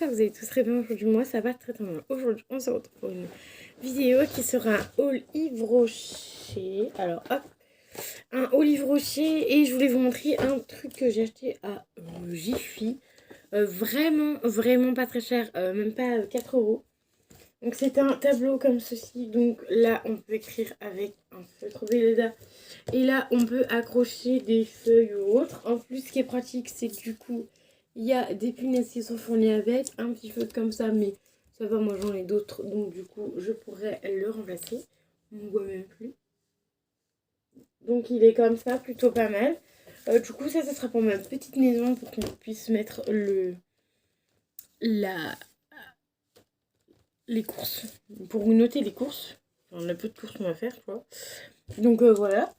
j'espère que vous allez tous très bien aujourd'hui. Moi, ça va très très bien. Aujourd'hui, on se retrouve pour une vidéo qui sera un haul Yves Rocher. Alors, hop, un haul Yves Rocher. Et je voulais vous montrer un truc que j'ai acheté à Jiffy. Vraiment, vraiment pas très cher. Même pas 4 euros. Donc, c'est un tableau comme ceci. Donc, là, on peut écrire avec un feutre Velleda. Et là, on peut accrocher des feuilles ou autre. En plus, ce qui est pratique, c'est que du coup, il y a des punaises qui sont fournies avec. Un petit feutre comme ça, mais ça va, moi j'en ai d'autres. Donc du coup, je pourrais le remplacer. On ne voit même plus. Donc il est comme ça, plutôt pas mal. Du coup, ça sera pour ma petite maison pour qu'on puisse mettre la, les courses. Pour noter les courses. Enfin, le peu de courses qu'on va faire, tu vois. Donc voilà.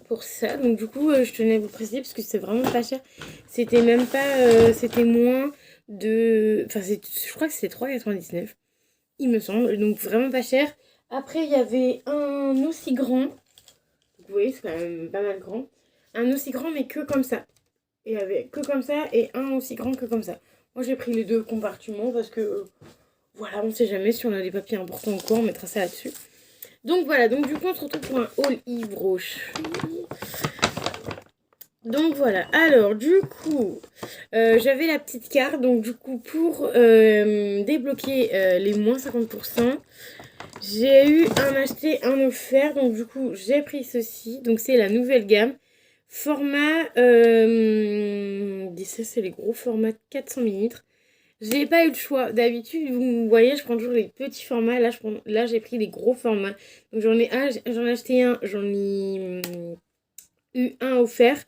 Pour ça, donc du coup je tenais à vous préciser parce que c'est vraiment pas cher, c'était même pas c'était moins de, enfin je crois que c'était 3,99 il me semble, donc vraiment pas cher. Après il y avait un aussi grand, vous voyez c'est quand même pas mal grand, un aussi grand mais que comme ça, et avec que comme ça et un aussi grand que comme ça. Moi j'ai pris les deux compartiments parce que voilà, on sait jamais si on a des papiers importants ou quoi, on mettra ça là-dessus. Donc voilà, donc du coup on se retrouve pour un haul Yves Rocher. Donc voilà, alors du coup, j'avais la petite carte, donc du coup pour débloquer les moins 50%, j'ai eu un acheté, un offert, donc du coup j'ai pris ceci, donc c'est la nouvelle gamme, format, ça c'est les gros formats 400 millilitres. J'ai pas eu le choix, d'habitude vous voyez je prends toujours les petits formats, là j'ai pris les gros formats, donc j'en ai acheté un, j'en ai eu un offert.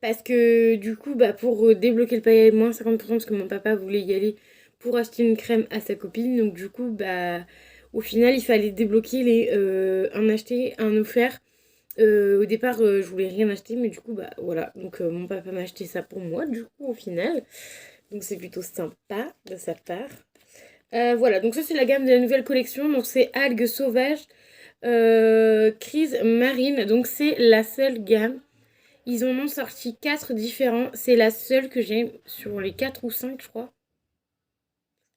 Parce que du coup, bah, pour débloquer le palier moins 50%, parce que mon papa voulait y aller pour acheter une crème à sa copine. Donc du coup, bah, au final, il fallait débloquer un acheté, un offert. Au départ, je voulais rien acheter, mais du coup, bah voilà. Donc mon papa m'a acheté ça pour moi, du coup, au final. Donc c'est plutôt sympa de sa part. Voilà, donc ça c'est la gamme de la nouvelle collection. Donc c'est algues sauvages, crise marine. Donc c'est la seule gamme. Ils en ont sorti 4 différents. C'est la seule que j'aime sur les 4 ou 5 je crois.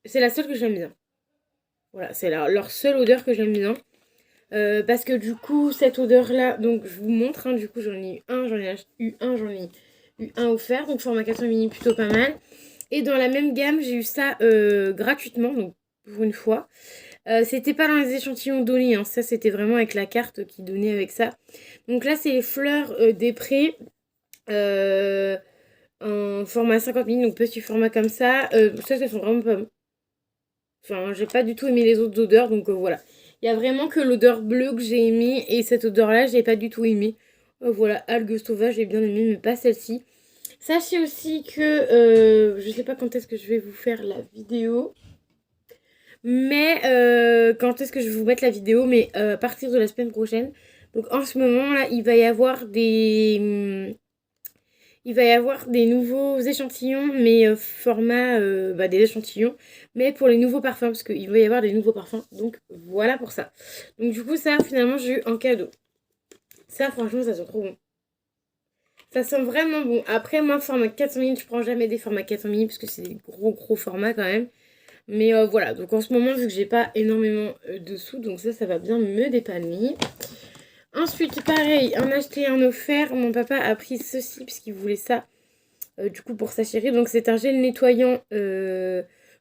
C'est la seule que j'aime bien. Voilà, c'est leur seule odeur que j'aime bien. Parce que du coup, cette odeur-là, donc je vous montre, hein, du coup j'en ai eu un, j'en ai eu un offert. Donc format 400 mini, plutôt pas mal. Et dans la même gamme, j'ai eu ça gratuitement, donc pour une fois. C'était pas dans les échantillons donnés, hein. Ça c'était vraiment avec la carte qui donnait avec ça. Donc là, c'est les fleurs des prés. Euh, en format 50 mini, donc petit format comme ça. Ça sont vraiment pas... Enfin, j'ai pas du tout aimé les autres odeurs, donc voilà. Il y a vraiment que l'odeur bleue que j'ai aimée, et cette odeur-là, j'ai pas du tout aimé. Voilà, algues sauvages, j'ai bien aimé, mais pas celle-ci. Sachez aussi que, je sais pas quand est-ce que je vais vous faire la vidéo, mais quand est-ce que je vais vous mettre la vidéo, mais à partir de la semaine prochaine. Donc en ce moment, là, il va y avoir des nouveaux échantillons, mais format des échantillons, mais pour les nouveaux parfums, parce qu'il va y avoir des nouveaux parfums. Donc voilà pour ça. Donc du coup, ça, finalement, j'ai eu en cadeau. Ça, franchement, ça sent trop bon. Ça sent vraiment bon. Après, moi, format 400 ml, je prends jamais des formats 400 ml, parce que c'est des gros formats quand même. Mais voilà, donc en ce moment, vu que j'ai pas énormément de sous, donc ça va bien me dépanner. Ensuite, pareil, un acheté, un offert. Mon papa a pris ceci, puisqu'il voulait ça. Du coup pour sa chérie. Donc c'est un gel nettoyant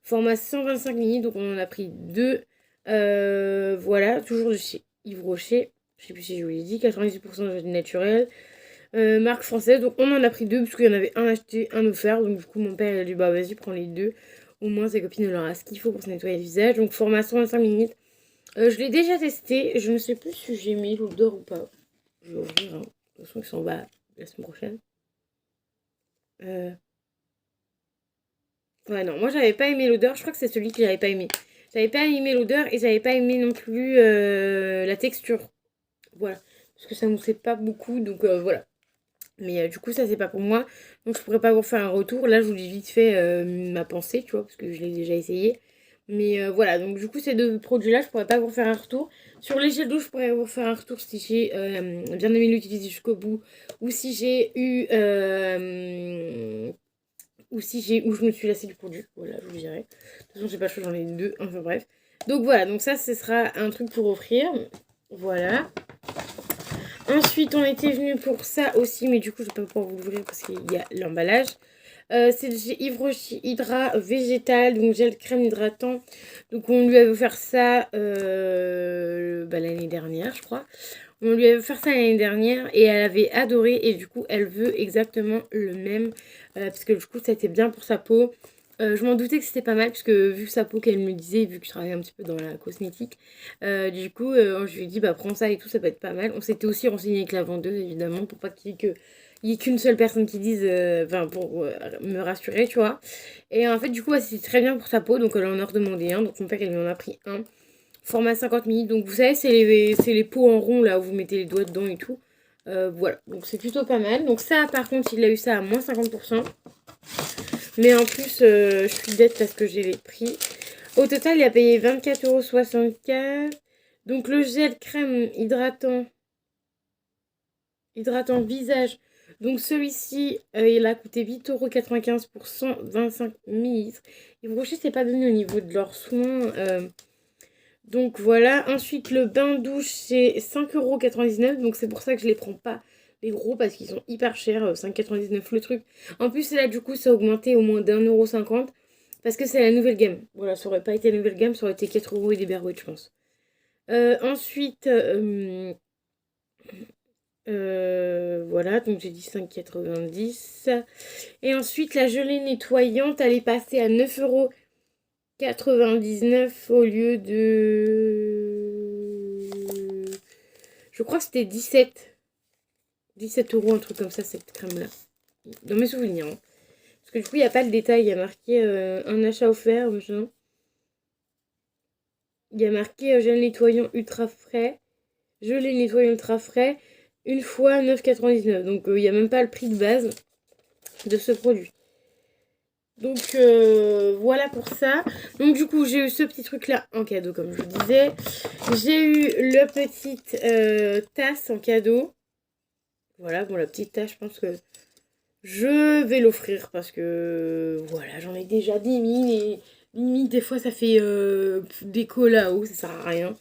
format 125 ml. Donc on en a pris deux. Voilà, toujours de chez Yves Rocher. Je sais plus si je vous l'ai dit, 98% de gel naturel. Marque française. Donc on en a pris deux parce qu'il y en avait un acheté, un offert. Donc du coup mon père il a dit bah vas-y prends les deux. Au moins ses copines leur a ce qu'il faut pour se nettoyer le visage. Donc format 125 ml. Je l'ai déjà testé. Je ne sais plus si j'ai mis l'odeur ou pas. Je vais ouvrir. Hein. De toute façon ils sont en bas la semaine prochaine. Ouais, non, moi j'avais pas aimé l'odeur, je crois que c'est celui que j'avais pas aimé. J'avais pas aimé l'odeur et j'avais pas aimé non plus la texture. Voilà. Parce que ça moussait pas beaucoup, donc voilà. Mais du coup, ça c'est pas pour moi. Donc je pourrais pas vous faire un retour. Là, je vous dis vite fait ma pensée, tu vois, parce que je l'ai déjà essayé. Mais voilà, donc du coup, ces deux produits-là, je pourrais pas vous faire un retour. Sur les gels douche, je pourrais vous faire un retour si j'ai bien aimé l'utiliser jusqu'au bout. Ou si j'ai eu ou ou je me suis lassée du produit. Voilà, je vous dirai. De toute façon, j'ai pas le choix, j'en ai deux. Enfin bref. Donc voilà, donc ça, ce sera un truc pour offrir. Voilà. Ensuite, on était venu pour ça aussi, mais du coup, je vais pas pouvoir vous l'ouvrir parce qu'il y a l'emballage. C'est de chez Yves Rocher Hydra Végétal, donc gel crème hydratant. Donc on lui avait offert ça l'année dernière, je crois. On lui avait offert ça l'année dernière et elle avait adoré et du coup elle veut exactement le même parce que du coup ça a été bien pour sa peau. Je m'en doutais que c'était pas mal puisque vu sa peau qu'elle me disait, vu que je travaillais un petit peu dans la cosmétique, je lui ai dit bah prends ça et tout, ça peut être pas mal. On s'était aussi renseigné avec la vendeuse évidemment pour pas qu'il y ait qu'une seule personne qui dise, pour me rassurer, tu vois. Et en fait du coup c'était très bien pour sa peau donc elle en a redemandé un, donc mon père il en a pris un. Format 50 ml. Donc vous savez, c'est les pots en rond là où vous mettez les doigts dedans et tout. Voilà, donc c'est plutôt pas mal. Donc ça, par contre, il a eu ça à moins 50%. Mais en plus, je suis bête parce que j'ai les prix. Au total, il a payé 24,64 €. Donc le gel crème hydratant visage. Donc celui-ci, il a coûté 8,95 € pour 125 ml. Et vous voyez, c'est pas donné au niveau de leurs soins. Donc voilà, ensuite le bain douche c'est 5,99 €, donc c'est pour ça que je les prends pas les gros parce qu'ils sont hyper chers, 5,99 € le truc. En plus là du coup ça a augmenté au moins d'1,50 € parce que c'est la nouvelle gamme. Voilà, ça aurait pas été la nouvelle gamme, ça aurait été 4 € et des berbouettes je pense. Ensuite, voilà, donc j'ai dit 5,90 €. Et ensuite la gelée nettoyante, elle est passée à 9,99 € au lieu de... Je crois que c'était 17 €, un truc comme ça, cette crème-là. Dans mes souvenirs. Hein. Parce que du coup, il n'y a pas le détail. Il y a marqué un achat offert, machin. Il y a marqué gel nettoyant ultra frais. Gelé nettoyant ultra frais. Une fois 9,99 €. Donc, il n'y a même pas le prix de base de ce produit. Donc voilà pour ça. Donc du coup j'ai eu ce petit truc là en cadeau comme je vous disais. J'ai eu la petite tasse en cadeau. Voilà, bon la petite tasse je pense que je vais l'offrir parce que voilà j'en ai déjà 10 000 et limite des fois ça fait déco là-haut, ça sert à rien.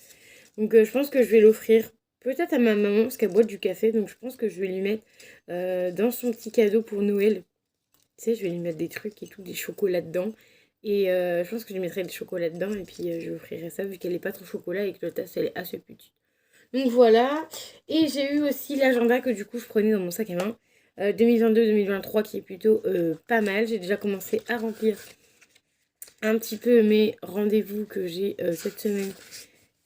Donc je pense que je vais l'offrir peut-être à ma maman parce qu'elle boit du café. Donc je pense que je vais lui mettre dans son petit cadeau pour Noël. Tu sais, je vais lui mettre des trucs et tout, des chocolats dedans. Et je pense que je lui mettrai des chocolats dedans. Et puis je lui offrirai ça vu qu'elle n'est pas trop chocolat et que la tasse elle est assez petite. Donc voilà. Et j'ai eu aussi l'agenda que du coup je prenais dans mon sac à main. 2022-2023 qui est plutôt pas mal. J'ai déjà commencé à remplir un petit peu mes rendez-vous que j'ai cette semaine.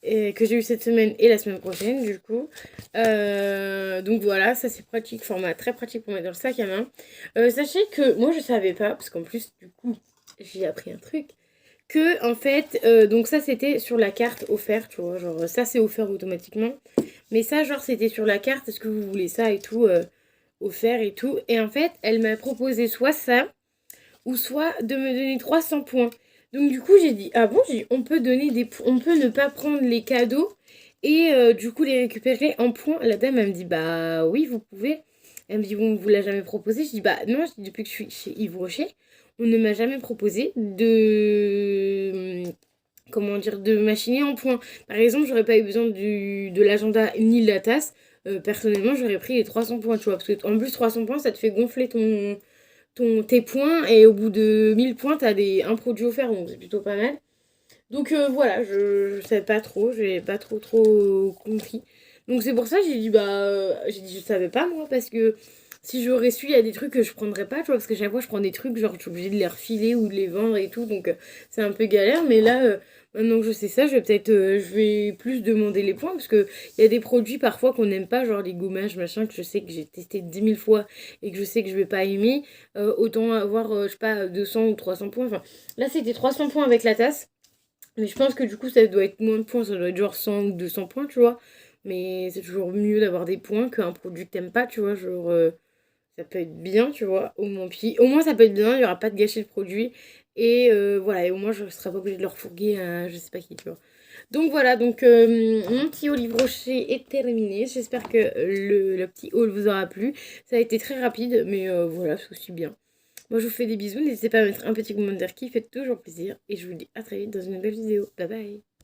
Que j'ai eu cette semaine et la semaine prochaine du coup. Donc voilà, ça c'est pratique, format très pratique pour mettre dans le sac à main. Sachez que moi je savais pas, parce qu'en plus du coup j'ai appris un truc, que en fait, donc ça c'était sur la carte offerte, tu vois, genre ça c'est offert automatiquement. Mais ça genre c'était sur la carte, est-ce que vous voulez ça et tout, offert et tout. Et en fait elle m'a proposé soit ça, ou soit de me donner 300 points. Donc du coup j'ai dit ah bon, on peut donner on peut ne pas prendre les cadeaux et du coup les récupérer en points. La dame elle me dit bah oui vous pouvez. Elle me dit bon, vous l'a jamais proposé. Je dis bah non, je dis, depuis que je suis chez Yves Rocher on ne m'a jamais proposé de comment dire de machiner en points. Par exemple j'aurais pas eu besoin de l'agenda ni de la tasse. Personnellement j'aurais pris les 300 points tu vois, parce que en plus 300 points ça te fait gonfler tes points et au bout de 1000 points t'as un produit offert donc c'est plutôt pas mal. Donc voilà, je savais pas trop, j'ai pas trop compris. Donc c'est pour ça que j'ai dit j'ai dit je savais pas moi parce que si j'aurais su il y a des trucs que je prendrais pas tu vois parce que chaque fois je prends des trucs genre je suis obligée de les refiler ou de les vendre et tout donc c'est un peu galère mais là maintenant que je sais ça je vais peut-être je vais plus demander les points parce que il y a des produits parfois qu'on n'aime pas genre les gommages machin que je sais que j'ai testé 10 000 fois et que je sais que je vais pas aimer autant avoir je sais pas 200 ou 300 points enfin là c'était 300 points avec la tasse. Mais je pense que du coup, ça doit être moins de points, ça doit être genre 100 ou 200 points, tu vois. Mais c'est toujours mieux d'avoir des points qu'un produit que t'aimes pas, tu vois. Genre, ça peut être bien, tu vois. Au moins, ça peut être bien, il n'y aura pas de gâcher de produit. Et voilà, et au moins, je ne serai pas obligée de le refourguer à je sais pas qui, tu vois. Donc voilà, donc mon petit haul livre rocher est terminé. J'espère que le petit haul vous aura plu. Ça a été très rapide, mais voilà, c'est aussi bien. Moi, je vous fais des bisous. N'hésitez pas à mettre un petit commentaire qui fait toujours plaisir. Et je vous dis à très vite dans une nouvelle vidéo. Bye bye.